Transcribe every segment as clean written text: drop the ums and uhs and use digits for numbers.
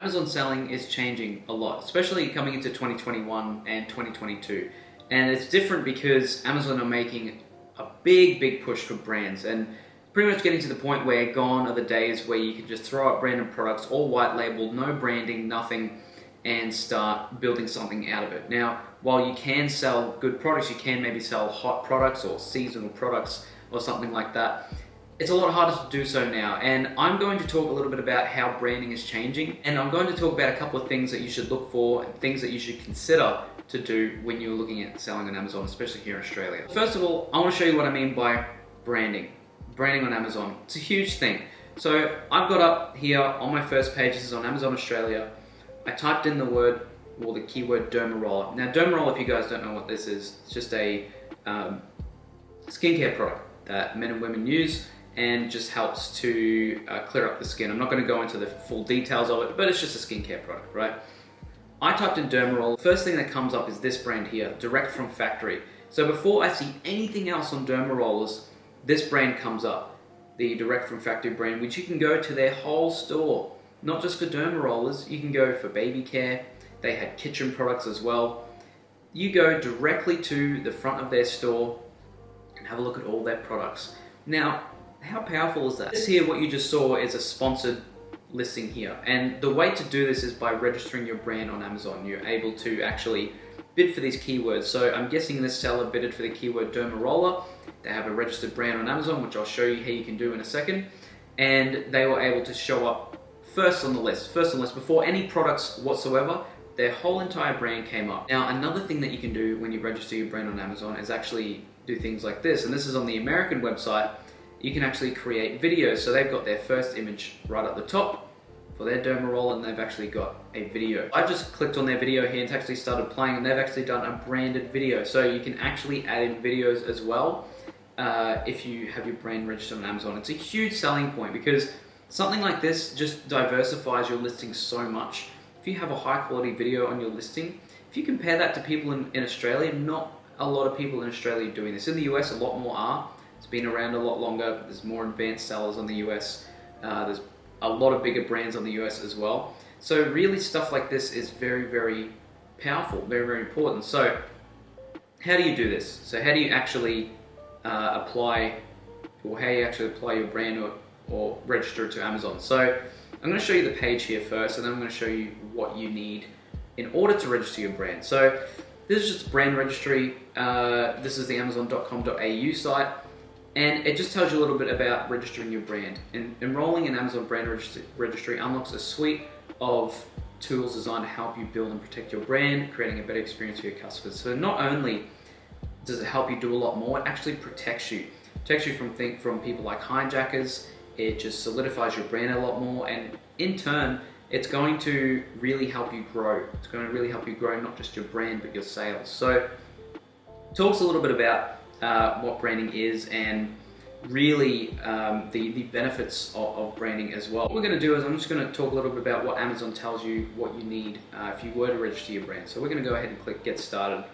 Amazon selling is changing a lot, especially coming into 2021 and 2022. And it's different because Amazon are making a big push for brands and pretty much getting to the point where gone are the days where you can just throw up branded products, all white labeled, no branding, nothing, and start building something out of it. Now, while you can sell good products, you can maybe sell hot products or seasonal products or something like that. It's a lot harder to do so now, and I'm going to talk a little bit about how branding is changing, and I'm going to talk about a couple of things that you should look for and things that you should consider to do when you're looking at selling on Amazon, especially here in Australia. First of all, I want to show you what I mean by branding. Branding on Amazon. It's a huge thing. So I've got up here on my first page, this is on Amazon Australia, I typed in the word, or the keyword derma roller. Now derma roller, if you guys don't know what this is, it's just a skincare product that men and women use, and just helps to clear up the skin. I'm not going to go into the full details of it, but it's just a skincare product, right? I typed in derma roll. The first thing that comes up is this brand here, direct from factory. So before I see anything else on derma rollers, this brand comes up, the direct from factory brand, which you can go to their whole store, not just for derma rollers. You can go for baby care. They had kitchen products as well. You go directly to the front of their store and have a look at all their products. Now, how powerful is that? This here, what you just saw, is a sponsored listing here. And the way to do this is by registering your brand on Amazon. You're able to actually bid for these keywords. So I'm guessing this seller bidded for the keyword derma roller. They have a registered brand on Amazon, which I'll show you how you can do in a second. And they were able to show up first on the list, before any products whatsoever. Their whole entire brand came up. Now, another thing that you can do when you register your brand on Amazon is actually do things like this. And this is on the American website. You can actually create videos. So they've got their first image right at the top for their derma roll, and they've actually got a video. I just clicked on their video here and it's actually started playing, and they've actually done a branded video. So you can actually add in videos as well if you have your brand registered on Amazon. It's a huge selling point because something like this just diversifies your listing so much. If you have a high quality video on your listing, if you compare that to people in Australia, not a lot of people in Australia are doing this. In the US, a lot more are. It's been around a lot longer. There's more advanced sellers on the US. There's a lot of bigger brands on the US as well. So really stuff like this is very powerful, very important. So how do you do this? So how do you actually apply your brand or register it to Amazon? So I'm going to show you the page here first, and then I'm going to show you what you need in order to register your brand. So this is just brand registry. This is the amazon.com.au site. And it just tells you a little bit about registering your brand. And enrolling in Amazon Brand Registry unlocks a suite of tools designed to help you build and protect your brand, creating a better experience for your customers. So not only does it help you do a lot more, it actually protects you. Protects you from people like hijackers. It just solidifies your brand a lot more, and in turn, it's going to really help you grow. It's going to really help you grow not just your brand, but your sales. So talks a little bit about what branding is, and really the benefits of branding as well. What we're going to do is I'm just going to talk a little bit about what Amazon tells you what you need if you were to register your brand. So we're going to go ahead and click Get Started.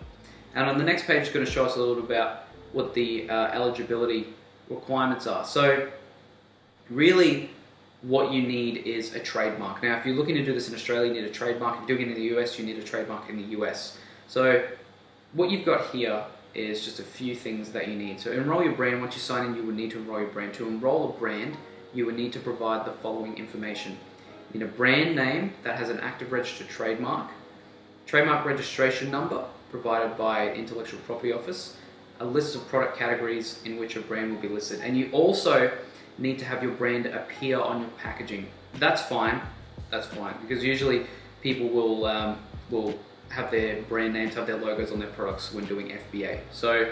And on the next page, it's going to show us a little bit about what the eligibility requirements are. So really what you need is a trademark. Now, if you're looking to do this in Australia, you need a trademark. If you're doing it in the US, you need a trademark in the US. So what you've got here is just a few things that you need. So enroll your brand. Once you sign in, you would need to enroll your brand. To enroll a brand, you would need to provide the following information. You need a brand name that has an active registered trademark registration number provided by Intellectual Property Office, a list of product categories in which a brand will be listed, and you also need to have your brand appear on your packaging. That's fine, because usually people will have their brand names, have their logos on their products when doing FBA. So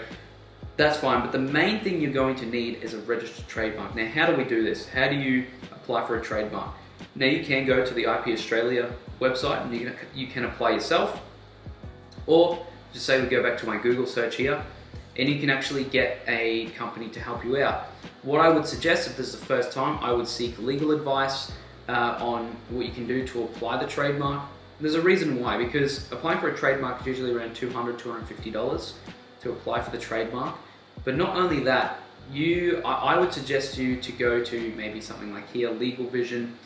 that's fine, but the main thing you're going to need is a registered trademark. Now, how do we do this? How do you apply for a trademark? Now, you can go to the IP Australia website and you can apply yourself, or just say we go back to my Google search here, and you can actually get a company to help you out. What I would suggest, if this is the first time, I would seek legal advice on what you can do to apply the trademark. There's a reason why, because applying for a trademark is usually around $200, $250 to apply for the trademark. But not only that, I would suggest you to go to maybe something like here, Legal Vision,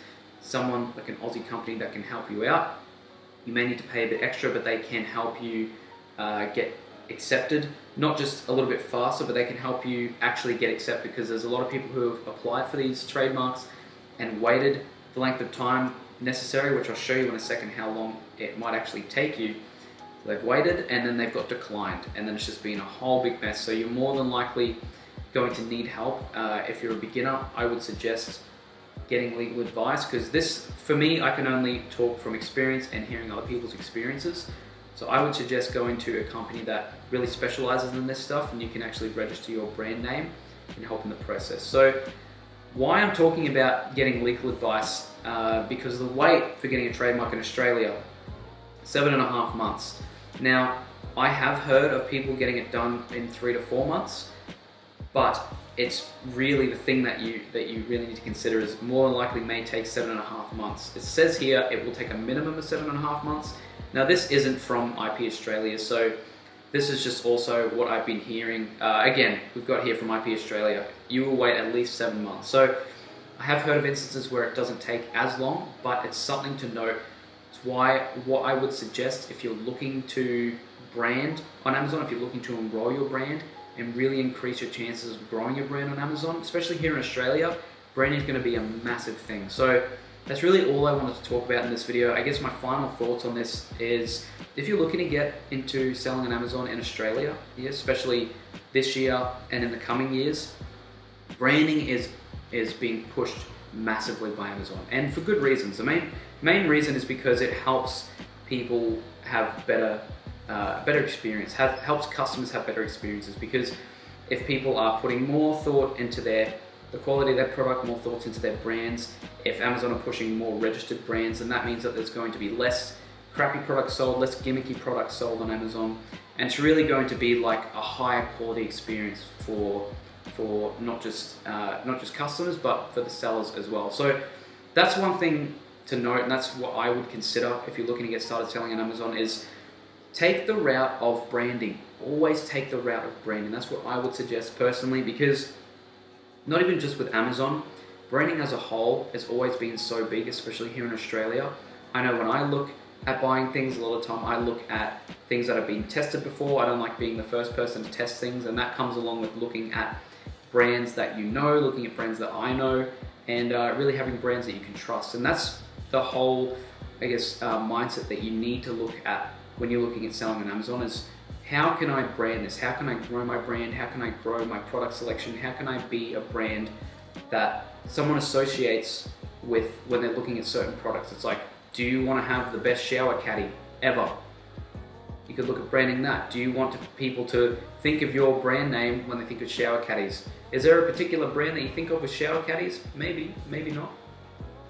someone like an Aussie company that can help you out. You may need to pay a bit extra, but they can help you get accepted, not just a little bit faster, but they can help you actually get accepted, because there's a lot of people who have applied for these trademarks and waited the length of time necessary, which I'll show you in a second how long it might actually take you. So they've waited and then they've got declined, and then it's just been a whole big mess. So you're more than likely going to need help. If you're a beginner, I would suggest getting legal advice, because this, for me, I can only talk from experience and hearing other people's experiences. So I would suggest going to a company that really specializes in this stuff, and you can actually register your brand name and help in the process. So why I'm talking about getting legal advice, because the wait for getting a trademark in Australia, 7.5 months. Now, I have heard of people getting it done in 3 to 4 months, but it's really the thing that you really need to consider is more than likely may take 7.5 months. It says here it will take a minimum of 7.5 months. Now, this isn't from IP Australia, so this is just also what I've been hearing. Again, we've got here from IP Australia, you will wait at least 7 months. So I have heard of instances where it doesn't take as long, but it's something to note. It's why what I would suggest if you're looking to brand on Amazon, if you're looking to enroll your brand and really increase your chances of growing your brand on Amazon, especially here in Australia, branding is going to be a massive thing. So that's really all I wanted to talk about in this video. I guess my final thoughts on this is, if you're looking to get into selling on Amazon in Australia, especially this year and in the coming years, branding is being pushed massively by Amazon, and for good reasons. The main reason is because it helps people have better experience, helps customers have better experiences, because if people are putting more thought into the quality of their product, more thoughts into their brands, if Amazon are pushing more registered brands, then that means that there's going to be less crappy products sold, less gimmicky products sold on Amazon, and it's really going to be like a higher quality experience for not just customers, but for the sellers as well. So that's one thing to note, and that's what I would consider if you're looking to get started selling on Amazon, is take the route of branding. Always take the route of branding. That's what I would suggest personally, because not even just with Amazon, branding as a whole has always been so big, especially here in Australia. I know when I look at buying things, a lot of time I look at things that have been tested before. I don't like being the first person to test things, and that comes along with looking at brands that you know, looking at brands that I know, and really having brands that you can trust. And that's the whole, I guess, mindset that you need to look at when you're looking at selling on Amazon, is how can I brand this? How can I grow my brand? How can I grow my product selection? How can I be a brand that someone associates with when they're looking at certain products? It's like, do you want to have the best shower caddy ever? You could look at branding that. Do you want people to think of your brand name when they think of shower caddies? Is there a particular brand that you think of with shower caddies? Maybe, maybe not.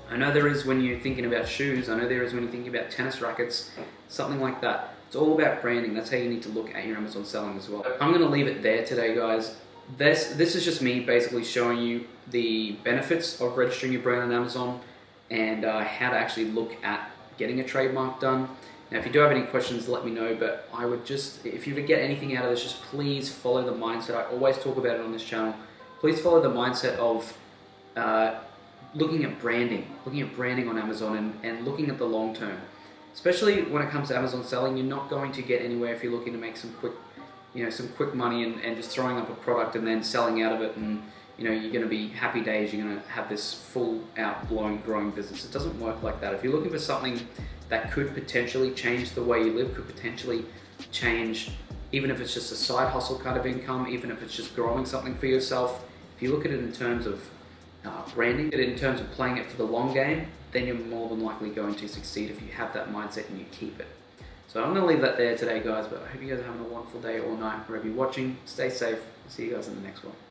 I know there is when you're thinking about shoes. I know there is when you're thinking about tennis rackets, something like that. It's all about branding. That's how you need to look at your Amazon selling as well. I'm going to leave it there today, guys. This is just me basically showing you the benefits of registering your brand on Amazon, and how to actually look at getting a trademark done. Now, if you do have any questions, let me know, but I would just, if you get anything out of this, just please follow the mindset. I always talk about it on this channel. Please follow the mindset of looking at branding on Amazon, and looking at the long term. Especially when it comes to Amazon selling, you're not going to get anywhere if you're looking to make some quick money and just throwing up a product and then selling out of it, and you're going to be happy days, you're going to have this full out blown growing business. It doesn't work like that. If you're looking for something that could potentially change the way you live, could potentially change, even if it's just a side hustle kind of income, even if it's just growing something for yourself, if you look at it in terms of branding, in terms of playing it for the long game, then you're more than likely going to succeed if you have that mindset and you keep it. So I'm going to leave that there today, guys, but I hope you guys are having a wonderful day or night wherever you're watching. Stay safe. See you guys in the next one.